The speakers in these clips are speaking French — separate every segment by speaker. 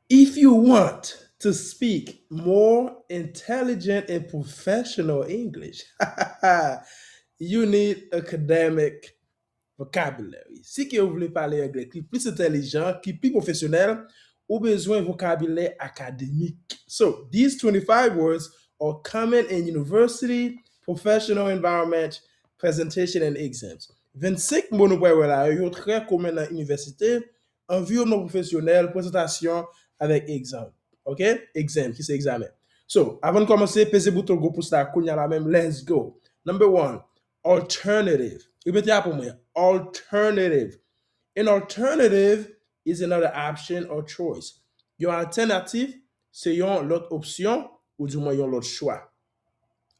Speaker 1: If you want to speak more intelligent and professional English, you need academic vocabulary. Si que vous voulez parler anglais qui est plus intelligent, qui est plus professionnel, ou besoin de vocabulaire académique. So, these 25 words are common in university, professional environment, presentation and exams. 25 mots nous voyons là, ils sont très communs dans l'université, environnement professionnel, présentation avec examen. OK? Exam, qui c'est examen. So, avant de commencer, pesez bouton go pour ça, kounya la même, let's go. Number one, alternative. Répétez pour moi. Alternative. An alternative is another option or choice. Your alternative, c'est yon l'autre option ou du moins yon l'autre choix.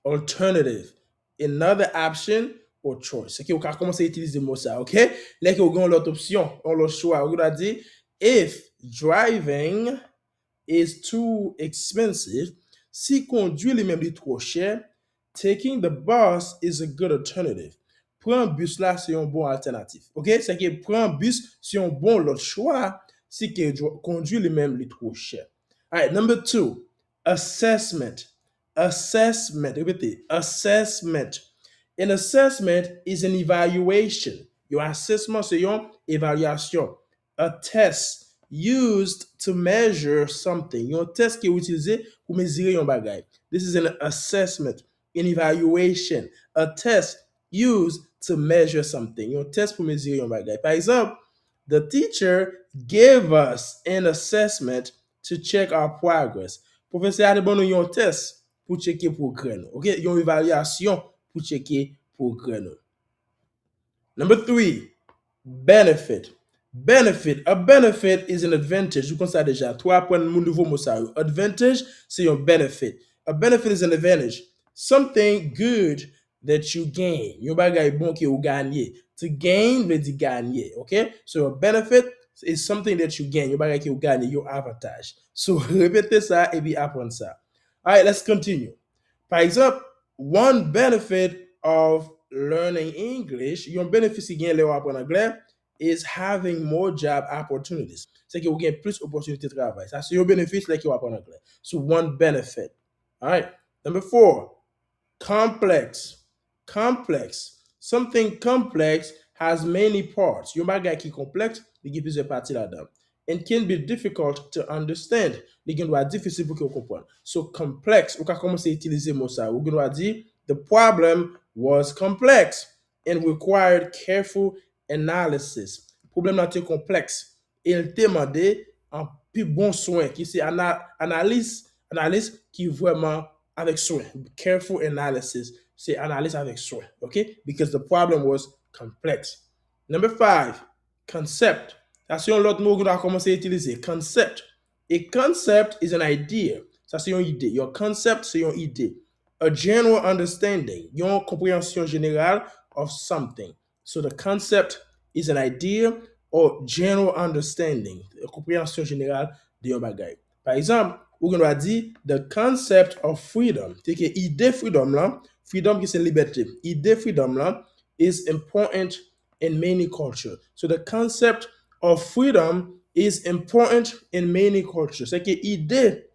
Speaker 1: Alternative. Another option or choice. Ok, on va commencer à utiliser le mot ça, ok? Là, on a l'autre option, on l'autre choix. On a dit, if driving is too expensive, si conduire lui-même est trop cher, taking the bus is a good alternative. Prendre bus là, c'est un bon alternatif. OK? C'est que prendre bus, c'est un bon l'autre choix si que conduire lui-même est trop cher. All right, number two, assessment. Assessment. Répétez, assessment. An assessment is an evaluation. Your assessment, c'est une évaluation. A test used to measure something. Yon test qui est utilisé pour mesurer yon bagay. This is an assessment, an evaluation. A test used to measure something. Yon test pour mesurer yon bagay. Par exemple, the teacher gave us an assessment to check our progress. Professeur a de bon nou yon test pour checker progrès nou. OK? Yon évaluation pour checker progrès nou. Number three, benefit. Benefit. A benefit is an advantage. Vous connaissez déjà. Toi, apprends mon nouveau mot ça. Advantage, c'est un benefit. A benefit is an advantage. Something good that you gain. Yon bagay bon ki ou gagné. To gain veut dire gagner. Okay? So a benefit is something that you gain. Yon bagay ki ou gagné. Yon avantage. So répétez ça et puis apprendre ça. All right, let's continue. Par exemple, one benefit of learning English, yon benefit si gen le ou apprendre anglais, is having more job opportunities. C'est que vous gagnez plus d'opportunités de travail. Ça, c'est your benefit like you apprend anglais. So one benefit. All right. Number four, complex. Complex. Something complex has many parts. Yon bagay qui complexe, il y a plusieurs parties là-dedans. And can be difficult to understand. Il y a difficile pour que vous compreniez. So complex, vous pouvez commencer à utiliser mot ça. Vous pouvez dire, the problem was complex and required careful analysis. Problème là complexe. Il demandait un plus bon soin, qui c'est analyse qui vraiment avec soin. Careful analysis, c'est analyse avec soin. OK? Because the problem was complex. Number five, concept. Ça, c'est un autre mot qu'on a commencé à utiliser. Concept. A concept is an idea. Ça, c'est une idée. Your concept, c'est une idée. A general understanding. Une compréhension générale of something. So the concept is an idea or general understanding. A compréhension générale de yon bagay. Par exemple, ou gen va di, the concept of freedom. C'est que idée freedom là, freedom qui c'est liberté. Idée freedom là is important in many cultures. So the concept of freedom is important in many cultures. C'est que idée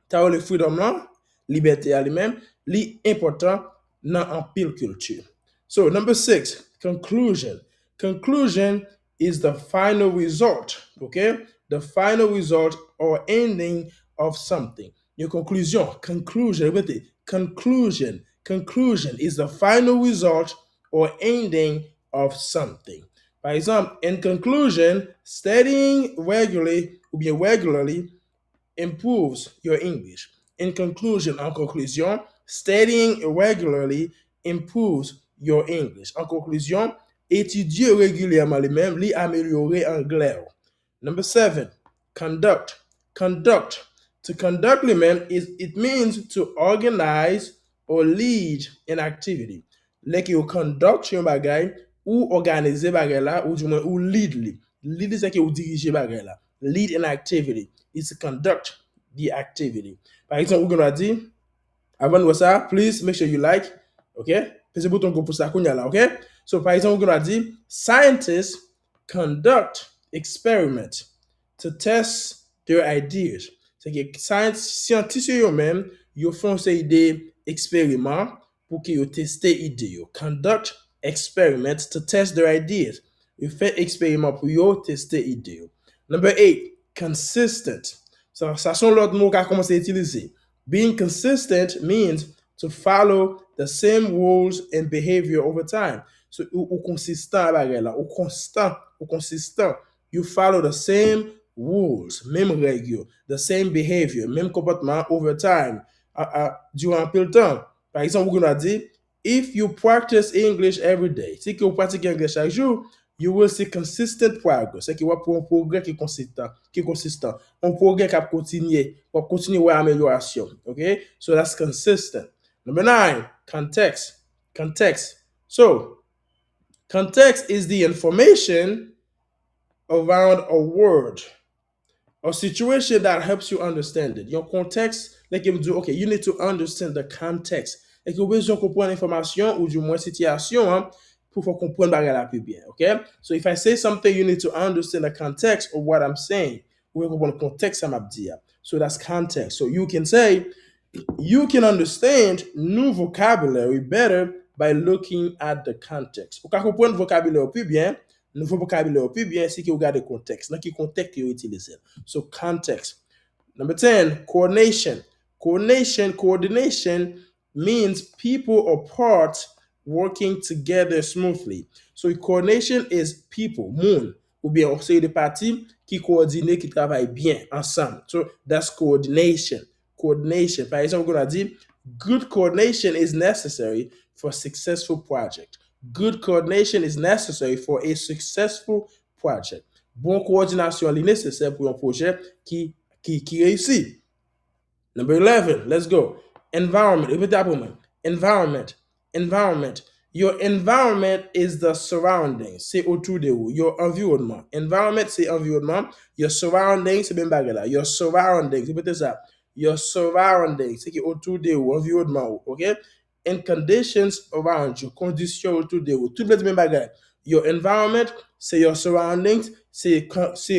Speaker 1: ta le freedom là, liberté à lui-même, li important dans un pile culture. So number six, conclusion. Conclusion is the final result, okay? The final result or ending of something. Your conclusion, répétez, conclusion. Conclusion is the final result or ending of something. Par exemple, in conclusion, studying regularly ou bien regularly improves your English. In conclusion, en conclusion, studying regularly improves your English. En conclusion, étudier régulièrement les mêmes, li améliorer anglais. Number seven, conduct. Conduct. To conduct les mêmes, it means to organize or lead an activity. Like you conduct yon bagay, ou organiser bagay la, ou du moins, ou lead li. Lead c'est que ou diriger bagay la. Lead an activity. It's to conduct the activity. Par exemple, we're gonna dire, avant de voir ça, please make sure you like, okay? Pese bouton pour ça, kounya là, okay? So, par exemple, we're gonna dire, scientists conduct experiment to test their ideas. Se ke scientists yo men, yo fon se ide eksperiment pou ki yo teste ide yo. Conduct experiments to test their ideas. Yo fe eksperiment pou yo teste ide yo. Number 8, consistent. Sa son lot mot ka komanse itilize. Being consistent means to follow the same rules and behavior over time. So, ou consistant bagay la, ou consistant. You follow the same rules, même règles, the same behavior, même comportement over time, durant peu de temps. Par exemple, on a dit, if you practice English every day, si vous pratiquez anglais chaque jour, you will see consistent progress. C'est qu'il y a un progrès qui est consistant, Un progrès qui va continuer à amélioration. Okay? So that's consistent. Number 9, context. Context. So, context is the information around a word or situation that helps you understand it. Your context, like you do, okay, you need to understand the context. Et que vous besoin comprendre l'information ou du moins situation hein, pour faire comprendre bagay la plus bien. Okay? So if I say something, you need to understand the context of what I'm saying. Vous devez comprendre le contexte ça m'a dit. So that's context. So you can say, you can understand new vocabulary better by looking at the context. Ou ka kompren vocabulaire plus bien, nouveau vocabulaire plus bien si ki ou gade contexte. Nan ki contexte ki ou utilize. So context. Number 10, coordination. Coordination means people or parts working together smoothly. So coordination is people, moun, ou bien on say de parties qui coordonnent, qui travaillent bien ensemble. So that's coordination. Coordination. Par exemple, on a dit, good coordination is necessary for a successful project. Good coordination is necessary for a successful project. Bon coordination est nécessaire pour un projet qui réussit. Number 11, let's go. Environment. Répétez après moi. Environment. Environment. Your environment is the surroundings. C'est autour de vous. Your environnement. Environment, c'est environnement. Your surroundings, c'est même bagarre là. Your surroundings. Répétez ça. Your surroundings. C'est qui autour de vous. Environnement. OK? And conditions around you. Conditions autour de vous. Tout le même bagarre. Your environment, c'est your surroundings. C'est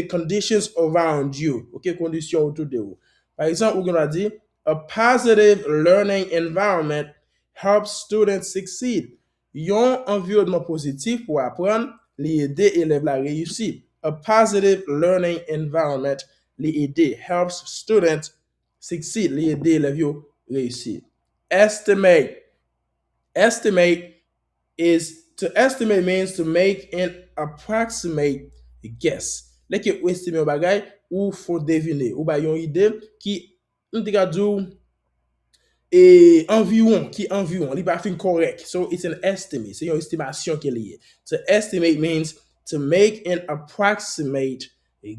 Speaker 1: conditions around you. OK? Conditions autour de vous. Par exemple, we're going to dire, a positive learning environment helps students succeed. Yon environnement positif pour apprendre, li aider élèves la réussir. A positive learning environment li aider helps students succeed, li aider élèves yo réussir. Estimate. To estimate means to make an approximate guess. Lè ke ou estime yon bagay, ou faut deviner, ou ba yon ide ki n'te dou environ, li pa fin correct. So it's an estimate, c'est yon estimation ki liye. To estimate means to make an approximate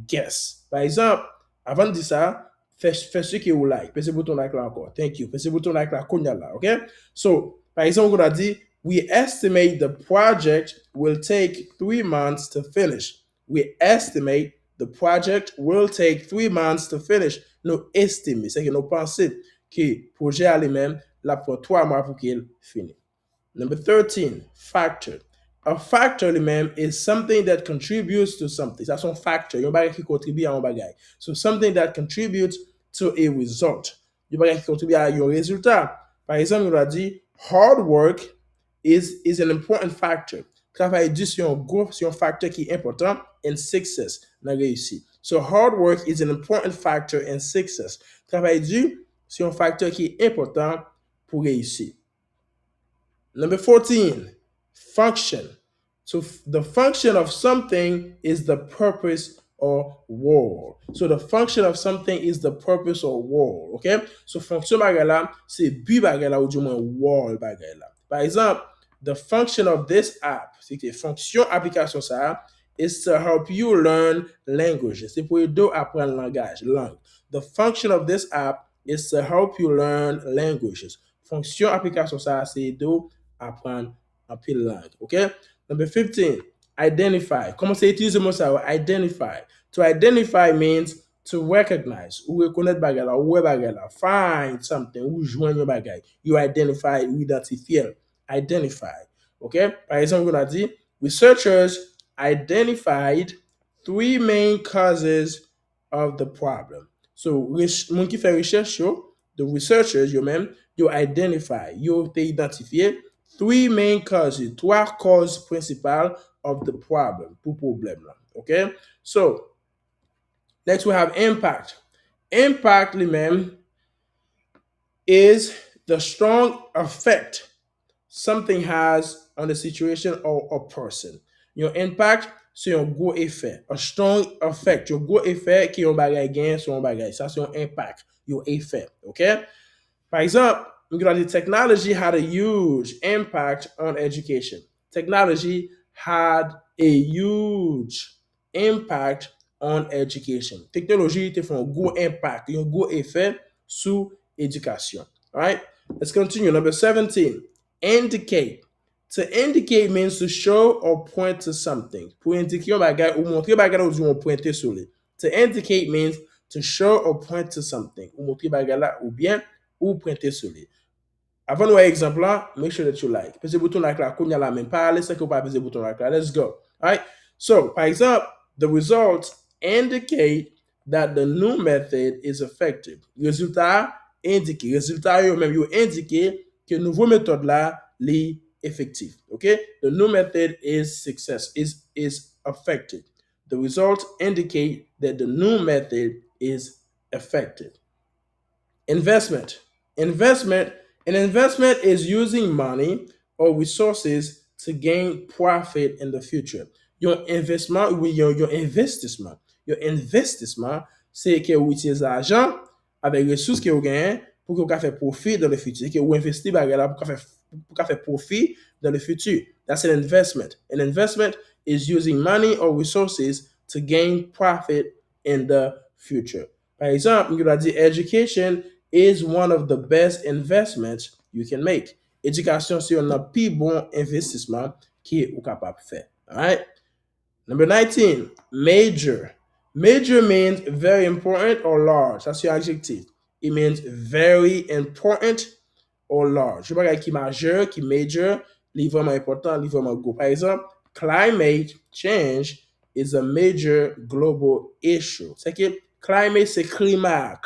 Speaker 1: guess. Par exemple, avant de dire ça, fais ce que vous like. Pèse bouton like là encore. Thank you. Pèse bouton like là, konya là, okay? So, par exemple, on a dit, we estimate the project will take 3 months to finish. We estimate the project will take 3 months to finish. Nous estimons, c'est que nous pensons que le projet a lui-même la pour 3 mois pour qu'il finisse. Number 13, factor. A factor lui-même is something that contributes to something. Ça son factor, yon bagay qui contribue à un bagay. So something that contributes to a result. Yon bagay qui contribue à un résultat. Par exemple, on a dit, hard work is an important factor. Travail dur c'est un facteur qui est important in success, dans réussite. So hard work is an important factor in success. Travail dur c'est un facteur qui est important pour réussir. Number 14, function. So the function of something is the purpose or role. So the function of something is the purpose or role. Okay? So fonction bagay la, c'est but bagay la ou du moins role bagay la. Par exemple, the function of this app, c'est que fonction application ça, is to help you learn languages. C'est pour aider à apprendre langage, langue. The function of this app is to help you learn languages. Fonction application ça, c'est aider à apprendre un peu de langue. Okay? Number 15, identify. Comment c'est utiliser le mot ça? Identify. To identify means to recognize. Ou reconnaître bagay la, ou bagay la. Find something, ou joindre bagay. You identify, ou identifier. Identify. Okay? Par exemple, on a dit, researchers identified 3 main causes of the problem. So, moun ki fè recherche yo, the researchers yo men, yo identify, yo te identifiye three main causes, trois causes principales of the problem, pour problème là. Okay? So, next we have impact. Impact lui-même is the strong effect something has on the situation or a person. Your impact, c'est un gros effet. A strong effect. Your gros effet qui yon bagay gen sur yon bagay. Ça, c'est un impact. Your effet. Okay? Par exemple, the technology had a huge impact on education. Technology had a huge impact on education. Technology te fè un gros impact, un gros effet sur éducation. All right? Let's continue. Number 17. Indicate. To indicate means to show or point to something. Pour indiquer yon bagay ou montrer bagay la ou di yon pointe sur li. To indicate means to show or point to something. Ou montrer bagay la ou bien ou pointe sur li. Avant nou wè exemple là, make sure that you like. Pese bouton like la, konya la men pale, se ke ou pa pese bouton like la. Let's go. All right? So, par exemple, the results indicate that the new method is effective. Résultat indique. Résultat yo même yo indique que nouveau méthode là li effective. Okay? The new method is effective. The results indicate that the new method is effective. Investment. An investment is using money or resources to gain profit in the future. Your investment, ou your investissement. Your investissement, c'est que vous utilisez l'argent avec les ressources que vous gagnez pour que vous fassiez profit dans le futur. Que vous investissez pour faire profit dans le futur. That's an investment. An investment is using money or resources to gain profit in the future. Par exemple, you dit education is one of the best investments you can make. Éducation, c'est un plus bon investissement qui est capable de faire. All right? Number 19, major. Major means very important or large. That's your adjective. It means very important or large. Je sais pas qui majeur, qui major, li vraiment important, li vraiment gros. Par exemple, climate change is a major global issue. C'est que climate, c'est climat,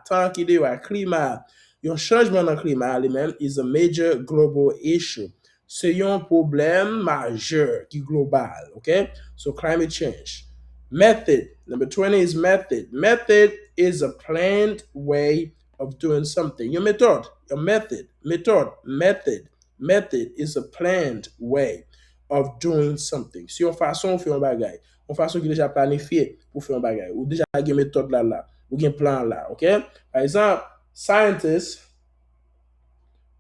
Speaker 1: tant qui dit, climat. Yon changement dans le climat lui-même is a major global issue. C'est un problème majeur qui global, okay? So climate change. Method. Number 20 is method. Method is a planned way of doing something. Your method, your method. Method is a planned way of doing something. Si yon façon fait un bagay, une façon qui est déjà planifiée pour faire un bagay, ou déjà une méthode là, ou un plan là, ok? Par exemple, scientists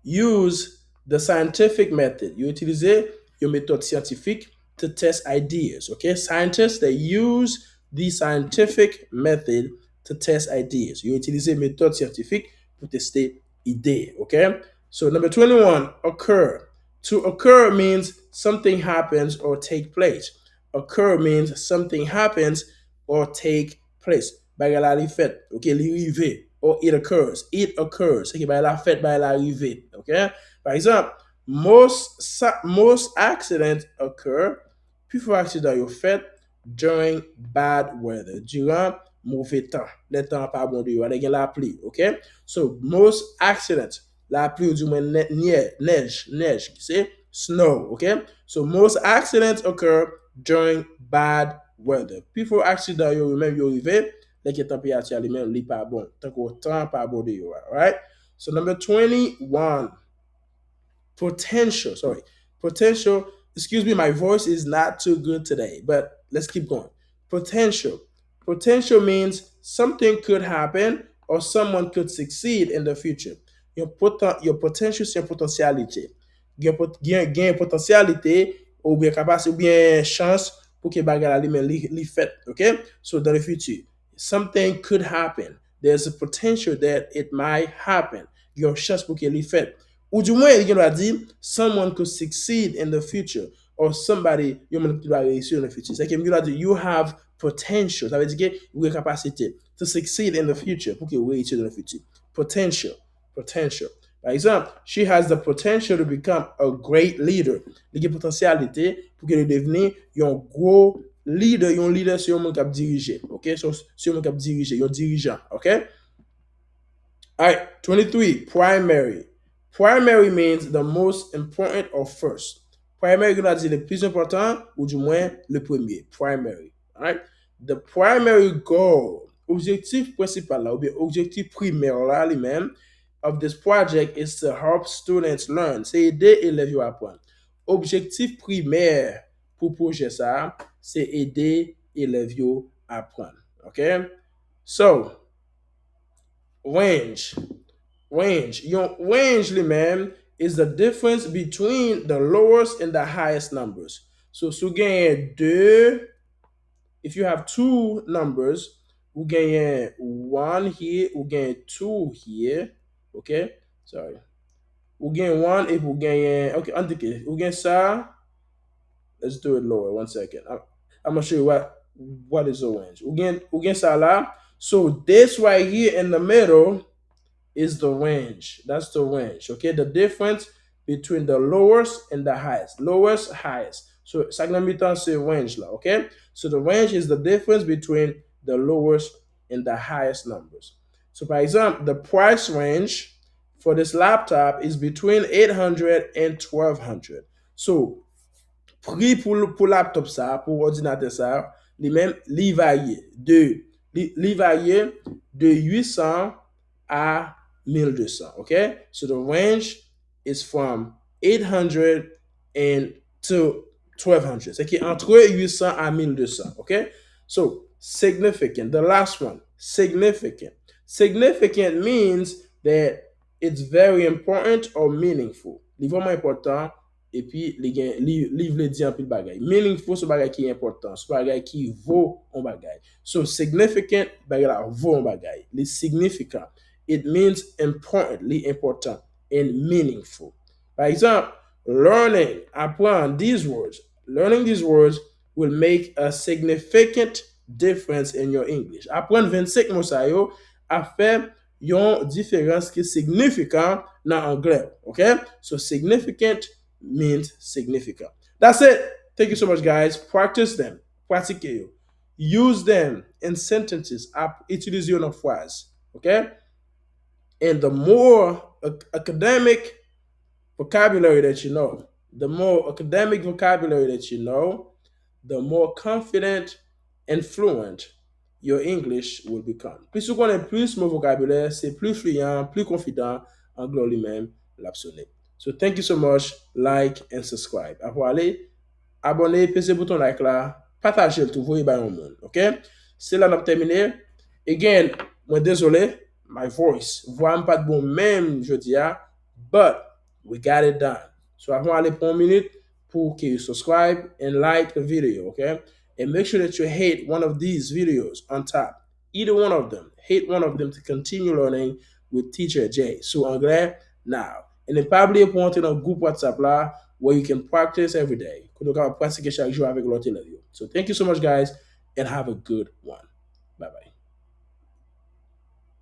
Speaker 1: use the scientific method. You utiliser your méthode scientifique to test ideas, okay? Scientists, they use the scientific method to test ideas. You utiliser méthode scientifique pour tester idées, okay? So number 21, occur. To occur means something happens or take place. Occur means something happens or take place. Bagay la li fait, okay, li rive, or it occurs. It occurs. Okay, bagay la fait, bagay la rive, okay? Par exemple, most accidents occur, plus fort accident yo fait during bad weather, durant mauvais temps, le temps pas bon de yo, avec la pluie, okay? So, most accidents, la pluie ou du moins neige, c'est snow, okay? So, most accidents occur during bad weather. Plus fort accident yo même yo rive, les température lui-même li pas bon, tant que temps pas bon de yo, right? So, number 21. Potential. Excuse me, my voice is not too good today, but let's keep going. Potential means something could happen or someone could succeed in the future. Your potential, c'est une potentialité. Gain potentialité ou bien capacité ou bien chance pour que bagala li fait, okay? So dans le futur, something could happen. There's a potential that it might happen. Your chance pour que li fait. Ou du moins, il a dit, someone could succeed in the future. Or somebody, you va réussir dans le futur. C'est qu'il a dit, you have potential. Ça veut dire que vous avez capacité to succeed in the future pour que vous réussissez dans le futur. Potential. Par exemple, she has the potential to become a great leader. Il a potentialité pour qu'elle devienne un gros leader, yon leader c'est yon moun kap dirige. Ok, so c'est yon moun kap dirige, yon dirigeant. Ok? All right, 23, primary. Primary means the most important or first. Primary, on a dit le plus important, ou du moins le premier. Primary. All right? The primary goal, objectif principal là, ou bien objectif primaire là, lui-même, of this project is to help students learn. C'est aider élèves yo apprendre. Objectif primaire pour projet ça, c'est aider élèves yo apprendre. OK? So, range. Your range, man, is the difference between the lowest and the highest numbers. So, gain deux, if you have two numbers, we gain one here, we gain two here. Okay? Sorry. We gain one if we gain, okay, we gain ça. Let's do it lower. 1 second. I'm gonna show you what is the range. We gain ça là. So, this right here in the middle is the range. That's the range. Okay, the difference between the lowest and the highest. Lowest, highest. So, ça c'est range là. Okay, so the range is the difference between the lowest and the highest numbers. So, for example, the price range for this laptop is between 800 and 1200. So, prix pour laptop ça, pour ordinateur ça, li varie de 800 à 1200. Okay, so the range is from 800 and to 1200. C'est qui entre 800 à 1200. Okay, so significant. The last one, significant. Significant means that it's very important or meaningful. Li vraiment important et puis li vle di an pil bagay. Meaningful c'est bagay qui est important, c'est bagay qui vaut un bagay. So significant bagay la vaut un bagay. Li significant. It means importantly important and meaningful. Par exemple, learning, apprendre these words. Learning these words will make a significant difference in your English. Apprendre 25 mots sa yo a fait yon différence qui est significant dans anglais. Okay? So significant means significant. That's it. Thank you so much, guys. Practice them. Pratique yo. Use them in sentences. Utilize yo dans phrase. Okay? And the more academic vocabulary that you know, the more academic vocabulary that you know, the more confident and fluent your English will become. Plus vous connaissez plus mon vocabulaire, c'est plus fluent, plus confident anglais lui-même l'absonné. So thank you so much. Like and subscribe. Après aller, abonnez, pesez bouton like là, partagez le tout, voyez bien au monde. OK? C'est là, on a terminé. Again, moi désolé, my voice, voix pas de bon même, je dis, but we got it done. So avant aller pour 1 minute pour que you subscribe and like the video, okay? And make sure that you hate one of these videos on top. Either one of them. Hate one of them to continue learning with Teacher J. So Anglais Now. And then probably pour entrer dans le groupe WhatsApp là where you can practice every day. Pratiquer chaque jour avec l'autre élève. So thank you so much, guys, and have a good one. Bye-bye.